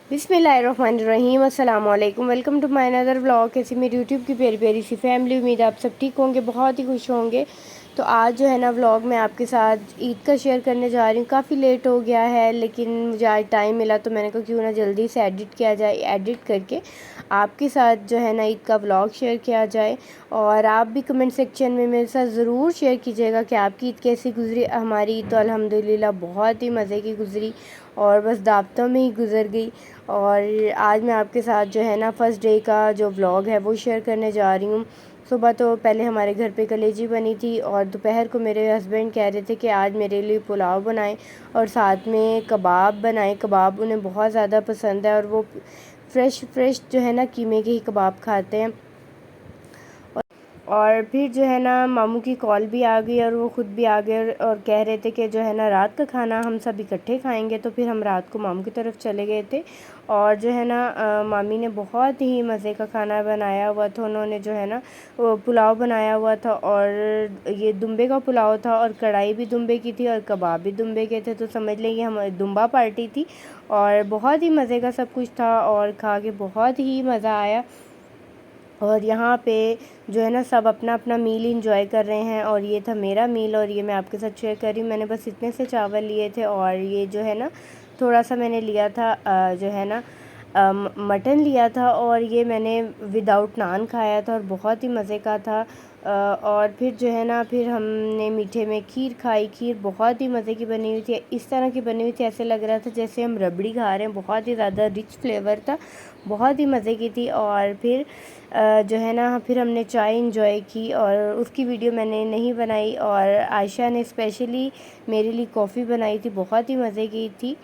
बिस्मिल्लाहिर्रहमानिर्रहीम अस्सलाम वालेकुम। Welcome to my another vlog. कैसी मेरी यूट्यूब की प्यारी प्यारी सी फैमिली, उम्मीद आप सब ठीक होंगे, बहुत ही खुश होंगे। तो आज जो है ना व्लॉग में आपके साथ ईद का शेयर करने जा रही हूँ। काफ़ी लेट हो गया है लेकिन मुझे आज टाइम मिला तो मैंने कहा क्यों ना जल्दी से एडिट किया जाए, एडिट करके आपके साथ जो है ना ईद का व्लॉग शेयर किया जाए। और आप भी कमेंट सेक्शन में मेरे साथ ज़रूर शेयर कीजिएगा कि आपकी ईद कैसी गुज़री। हमारी ईद तो अल्हम्दुलिल्लाह बहुत ही मज़े की गुज़री और बस दावतों में ही गुज़र गई। और आज मैं आपके साथ जो है ना फ़र्स्ट डे का जो व्लॉग है वो शेयर करने जा रही हूँ। सुबह तो पहले हमारे घर पे कलेजी बनी थी और दोपहर को मेरे हस्बैंड कह रहे थे कि आज मेरे लिए पुलाव बनाएं और साथ में कबाब बनाएं। कबाब उन्हें बहुत ज़्यादा पसंद है और वो फ़्रेश जो है ना कीमे के ही कबाब खाते हैं। और फिर जो है ना मामू की कॉल भी आ गई और वो ख़ुद भी आ गए और कह रहे थे कि जो है ना रात का खाना हम सब इकट्ठे खाएंगे। तो फिर हम रात को मामू की तरफ चले गए थे और जो है ना मामी ने बहुत ही मज़े का खाना बनाया हुआ था। उन्होंने जो है ना वो पुलाव बनाया हुआ था और ये दुम्बे का पुलाव था और कढ़ाई भी दुम्बे की थी और कबाब भी दुम्बे के थे। तो समझ लें ये हमारी दुम्बा पार्टी थी और बहुत ही मज़े का सब कुछ था और खा के बहुत ही मज़ा आया। और यहाँ पे जो है ना सब अपना अपना मील इंजॉय कर रहे हैं और ये था मेरा मील और ये मैं आपके साथ शेयर कर रही हूँ। मैंने बस इतने से चावल लिए थे और ये जो है ना थोड़ा सा मैंने लिया था जो है ना मटन लिया था और ये मैंने विदाउट नान खाया था और बहुत ही मज़े का था। और फिर जो है ना फिर हमने मीठे में खीर खाई। खीर बहुत ही मज़े की बनी हुई थी, इस तरह की बनी हुई थी ऐसे लग रहा था जैसे हम रबड़ी खा रहे हैं। बहुत ही ज़्यादा रिच फ्लेवर था, बहुत ही मज़े की थी। और फिर जो है ना फिर हमने चाय इंजॉय की और उसकी वीडियो मैंने नहीं बनाई और आयशा ने स्पेशली मेरे लिए कॉफ़ी बनाई थी, बहुत ही मज़े की थी।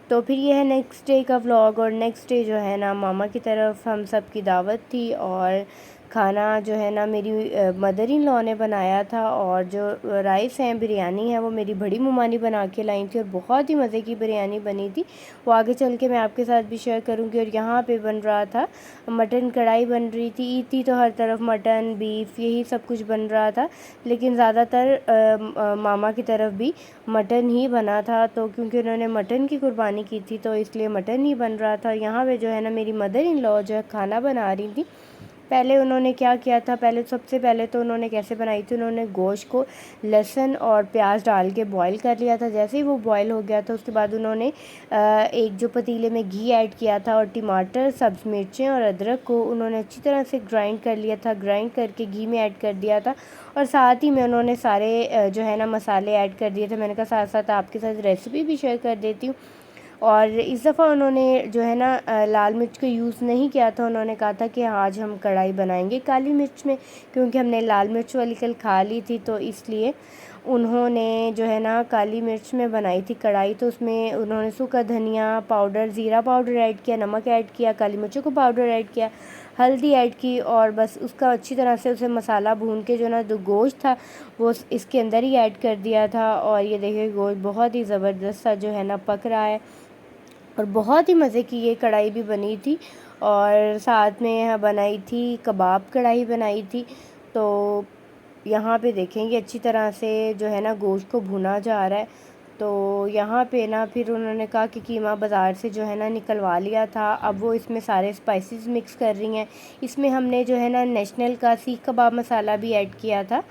तो फिर ये है नेक्स्ट डे का व्लॉग और नेक्स्ट डे जो है ना मामा की तरफ हम सब की दावत थी और खाना जो है ना मेरी मदर इन लॉ ने बनाया था और जो राइस है बिरयानी है वो मेरी बड़ी मम्मा ने बना के लाई थी और बहुत ही मज़े की बिरयानी बनी थी। वो आगे चल के मैं आपके साथ भी शेयर करूँगी। और यहाँ पे बन रहा था मटन कढ़ाई बन रही थी। ईद थी तो हर तरफ मटन बीफ यही सब कुछ बन रहा था लेकिन ज़्यादातर मामा की तरफ भी मटन ही बना था। तो क्योंकि उन्होंने मटन की कुर्बानी की थी तो इसलिए मटन ही बन रहा था। यहाँ पे जो है ना मेरी मदर इन लॉ जो है खाना बना रही थी। पहले उन्होंने क्या किया था, सबसे पहले तो उन्होंने कैसे बनाई थी, उन्होंने गोश्त को लहसुन और प्याज डाल के बॉईल कर लिया था। जैसे ही वो बॉईल हो गया था उसके बाद उन्होंने एक जो पतीले में घी ऐड किया था और टमाटर सब्ज़ मिर्चें और अदरक को उन्होंने अच्छी तरह से ग्राइंड कर लिया था। ग्राइंड करके घी में ऐड कर दिया था और साथ ही में उन्होंने सारे जो है ना मसाले ऐड कर दिए थे। मैंने कहा साथ साथ आपके साथ रेसिपी भी शेयर कर देती हूँ। और इस दफ़ा उन्होंने जो है ना लाल मिर्च का यूज़ नहीं किया था। उन्होंने कहा था कि आज हम कढ़ाई बनाएंगे काली मिर्च में, क्योंकि हमने लाल मिर्च वाली कल खा ली थी तो इसलिए उन्होंने जो है ना काली मिर्च में बनाई थी कढ़ाई। तो उसमें उन्होंने सूखा धनिया पाउडर, ज़ीरा पाउडर ऐड किया, नमक ऐड किया, काली मिर्चों को पाउडर ऐड किया, हल्दी ऐड की और बस उसका अच्छी तरह से उसे मसाला भून के जो ना जो गोश्त था वो इसके अंदर ही ऐड कर दिया था। और ये देखिए गोश्त बहुत ही ज़बरदस्त सा जो है ना पक रहा है और बहुत ही मज़े की ये कढ़ाई भी बनी थी। और साथ में यहाँ बनाई थी कबाब कढ़ाई बनाई थी। तो यहाँ पे देखेंगे अच्छी तरह से जो है ना गोश्त को भुना जा रहा है। तो यहाँ पे ना फिर उन्होंने कहा कि कीमा बाज़ार से जो है ना निकलवा लिया था, अब वो इसमें सारे स्पाइसेस मिक्स कर रही हैं। इसमें हमने जो है ना नेशनल का सीख कबाब मसाला भी ऐड किया था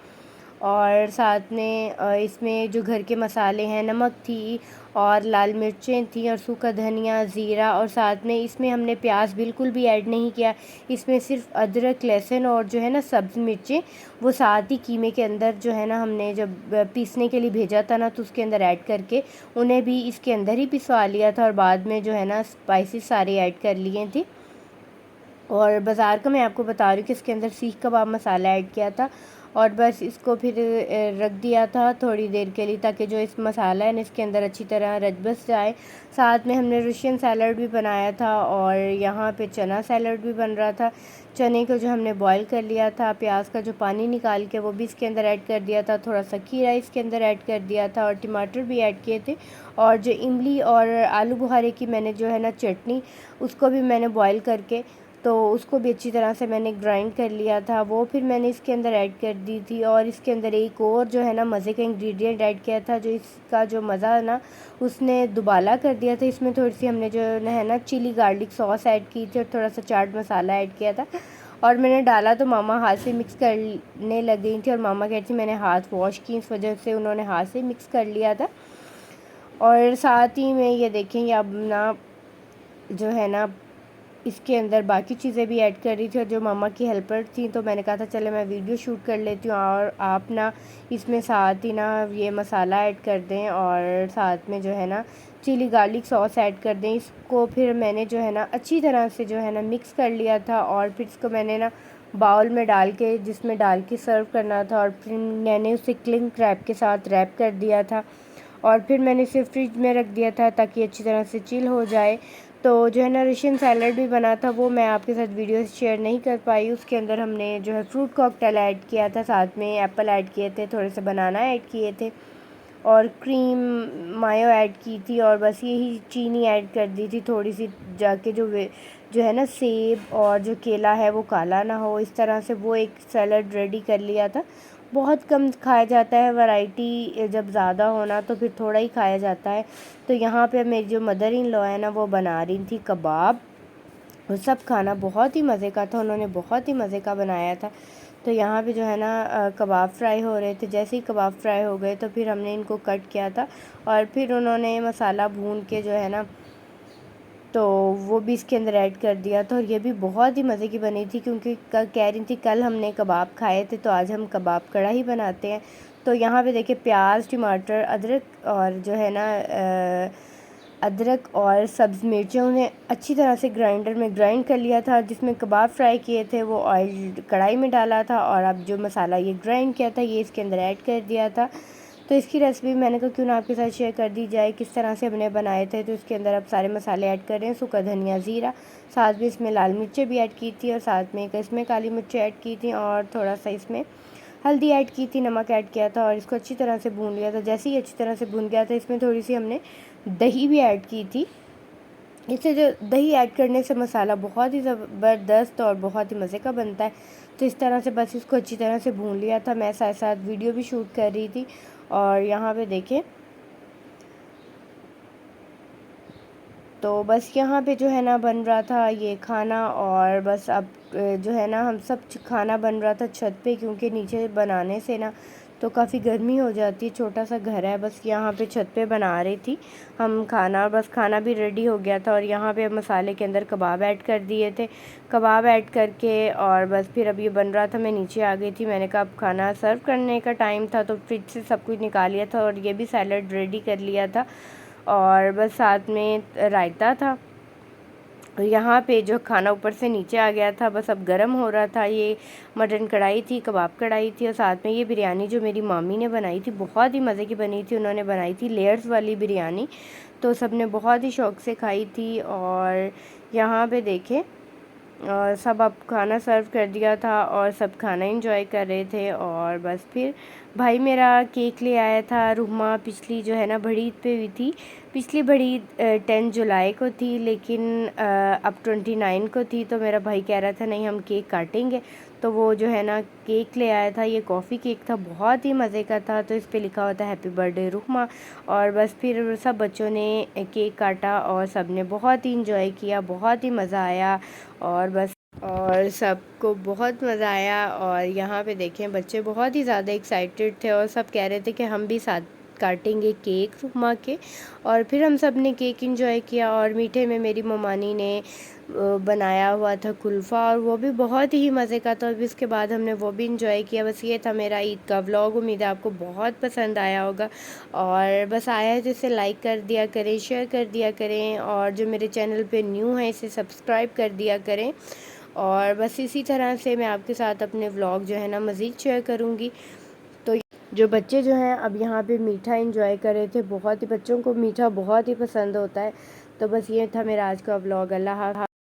और साथ में इसमें जो घर के मसाले हैं, नमक थी और लाल मिर्चें थी और सूखा धनिया, ज़ीरा और साथ में इसमें हमने प्याज बिल्कुल भी ऐड नहीं किया। इसमें सिर्फ अदरक, लहसुन और जो है ना सब्ज़ मिर्चें वो साथ ही कीमे के अंदर जो है ना हमने जब पीसने के लिए भेजा था ना तो उसके अंदर ऐड करके उन्हें भी इसके अंदर ही पिसवा लिया था और बाद में जो है ना स्पाइसेस सारे ऐड कर लिए थे। और बाज़ार का मैं आपको बता रही हूँ कि इसके अंदर सीख कबाब मसाला ऐड किया था और बस इसको फिर रख दिया था थोड़ी देर के लिए ताकि जो इस मसाला है ना इसके अंदर अच्छी तरह रच बस जाए। साथ में हमने रशियन सैलड भी बनाया था और यहाँ पे चना सैलड भी बन रहा था। चने को जो हमने बॉईल कर लिया था, प्याज का जो पानी निकाल के वो भी इसके अंदर ऐड कर दिया था, थोड़ा सा खीरा इसके अंदर ऐड कर दिया था और टमाटर भी ऐड किए थे। और जो इमली और आलू बुखारे की मैंने जो है ना चटनी उसको भी मैंने बॉईल करके तो उसको भी अच्छी तरह से मैंने ग्राइंड कर लिया था। वो फिर मैंने इसके अंदर ऐड कर दी थी। और इसके अंदर एक और जो है ना मज़े का इंग्रेडिएंट ऐड किया था, जो इसका जो मज़ा है ना उसने दुबाला कर दिया था। इसमें थोड़ी सी हमने जो है ना चिली गार्लिक सॉस ऐड की थी और थोड़ा सा चाट मसाला ऐड किया था। और मैंने डाला तो मामा हाथ से मिक्स करने लग गई थी, और मामा कहती थी मैंने हाथ वॉश की, इस वजह से उन्होंने हाथ से मिक्स कर लिया था। और साथ ही में ये देखेंगे अब ना जो है ना इसके अंदर बाकी चीज़ें भी ऐड कर रही थी, और जो मामा की हेल्पर थी तो मैंने कहा था चले मैं वीडियो शूट कर लेती हूँ, और आप ना इसमें साथ ही ना ये मसाला ऐड कर दें और साथ में जो है ना चिली गार्लिक सॉस ऐड कर दें। इसको फिर मैंने जो है ना अच्छी तरह से जो है ना मिक्स कर लिया था, और फिर इसको मैंने ना बाउल में डाल के जिसमें डाल के सर्व करना था, और फिर मैंने उसे क्लिंग रैप के साथ रैप कर दिया था, और फिर मैंने इसे फ्रिज में रख दिया था ताकि अच्छी तरह से चिल हो जाए। तो जो है ना रशियन सैलड भी बना था, वो मैं आपके साथ वीडियो शेयर नहीं कर पाई। उसके अंदर हमने जो है फ्रूट कॉकटेल ऐड किया था, साथ में एप्पल ऐड किए थे, थोड़े से बनाना ऐड किए थे, और क्रीम मायो ऐड की थी, और बस यही चीनी ऐड कर दी थी थोड़ी सी, जाके जो है ना सेब और जो केला है वो काला ना हो, इस तरह से वो एक सैलड रेडी कर लिया था। बहुत कम खाया जाता है, वैरायटी जब ज़्यादा होना तो फिर थोड़ा ही खाया जाता है। तो यहाँ पे मेरी जो मदर इन लॉ है ना वो बना रही थी कबाब। वो सब खाना बहुत ही मज़े का था, उन्होंने बहुत ही मज़े का बनाया था। तो यहाँ पे जो है ना कबाब फ्राई हो रहे थे। जैसे ही कबाब फ्राई हो गए तो फिर हमने इनको कट किया था, और फिर उन्होंने मसाला भून के जो है ना तो वो भी इसके अंदर ऐड कर दिया था। और ये भी बहुत ही मज़े की बनी थी, क्योंकि कह रही थी कल हमने कबाब खाए थे तो आज हम कबाब कढ़ाई बनाते हैं। तो यहाँ पे देखिए प्याज, टमाटर, अदरक और जो है ना अदरक और सब्ज़ मिर्चें उन्हें अच्छी तरह से ग्राइंडर में ग्राइंड कर लिया था। जिसमें कबाब फ्राई किए थे वो ऑयल कढ़ाई में डाला था, और अब जो मसाला ये ग्राइंड किया था ये इसके अंदर ऐड कर दिया था। तो इसकी रेसिपी मैंने कहा क्यों ना आपके साथ शेयर कर दी जाए, किस तरह से हमने बनाए थे। तो इसके अंदर अब सारे मसाले ऐड कर रहे हैं, सूखा धनिया, ज़ीरा, साथ में इसमें लाल मिर्चें भी ऐड की थी, और साथ में एक इसमें काली मिर्चें ऐड की थी, और थोड़ा सा इसमें हल्दी ऐड की थी, नमक ऐड किया था, और इसको अच्छी तरह से भून लिया था। जैसे ही अच्छी तरह से भून गया था इसमें थोड़ी सी हमने दही भी ऐड की थी। इससे जो दही ऐड करने से मसाला बहुत ही ज़बरदस्त और बहुत ही मज़े का बनता है। तो इस तरह से बस इसको अच्छी तरह से भून लिया था। मैं साथ साथ वीडियो भी शूट कर रही थी, और यहाँ पे देखें तो बस यहाँ पे जो है ना बन रहा था ये खाना। और बस अब जो है ना हम सब खाना बन रहा था छत पे, क्योंकि नीचे बनाने से ना तो काफ़ी गर्मी हो जाती है, छोटा सा घर है। बस यहाँ पे छत पे बना रही थी हम खाना, और बस खाना भी रेडी हो गया था। और यहाँ पे मसाले के अंदर कबाब ऐड कर दिए थे, कबाब ऐड करके और बस फिर अब ये बन रहा था। मैं नीचे आ गई थी, मैंने कहा अब खाना सर्व करने का टाइम था, तो फ्रिज से सब कुछ निकाल लिया था, और ये भी सैलड रेडी कर लिया था, और बस साथ में रायता था। और यहाँ पे जो खाना ऊपर से नीचे आ गया था, बस अब गर्म हो रहा था। ये मटन कढ़ाई थी, कबाब कढ़ाई थी, और साथ में ये बिरयानी जो मेरी मामी ने बनाई थी बहुत ही मज़े की बनी थी। उन्होंने बनाई थी लेयर्स वाली बिरयानी, तो सब ने बहुत ही शौक़ से खाई थी। और यहाँ पे देखें और सब अब खाना सर्व कर दिया था, और सब खाना एंजॉय कर रहे थे। और बस फिर भाई मेरा केक ले आया था। रुमा पिछली जो है ना बड़ी ईद पे हुई थी, पिछली बड़ी ईद 10 जुलाई को थी, लेकिन अब 29 को थी। तो मेरा भाई कह रहा था नहीं हम केक काटेंगे, तो वो जो है ना केक ले आया था। ये कॉफ़ी केक था, बहुत ही मज़े का था। तो इस पे लिखा होता है हैप्पी बर्थडे रुमा। और बस फिर सब बच्चों ने केक काटा, और सब ने बहुत ही इंजॉय किया, बहुत ही मज़ा आया, और बस और सबको बहुत मज़ा आया। और यहाँ पे देखें बच्चे बहुत ही ज़्यादा एक्साइटेड थे, और सब कह रहे थे कि हम भी साथ काटेंगे केक रुमा के। और फिर हम सब ने केक एंजॉय किया। और मीठे में मेरी ममानी ने बनाया हुआ था कुल्फ़ा, और वो भी बहुत ही मज़े का था। और इसके बाद हमने वो भी इंजॉय किया। बस ये था मेरा ईद का व्लॉग, उम्मीद है आपको बहुत पसंद आया होगा। और बस आया है तो इसे लाइक कर दिया करें, शेयर कर दिया करें, और जो मेरे चैनल पे न्यू है इसे सब्सक्राइब कर दिया करें। और बस इसी तरह से मैं आपके साथ अपने व्लॉग जो है ना मज़ीद शेयर करूँगी। तो जो बच्चे जो हैं अब यहाँ पे मीठा एंजॉय कर रहे थे, बहुत ही बच्चों को मीठा बहुत ही पसंद होता है। तो बस ये था मेरा आज का व्लॉग। अल्लाह हाफ़िज़।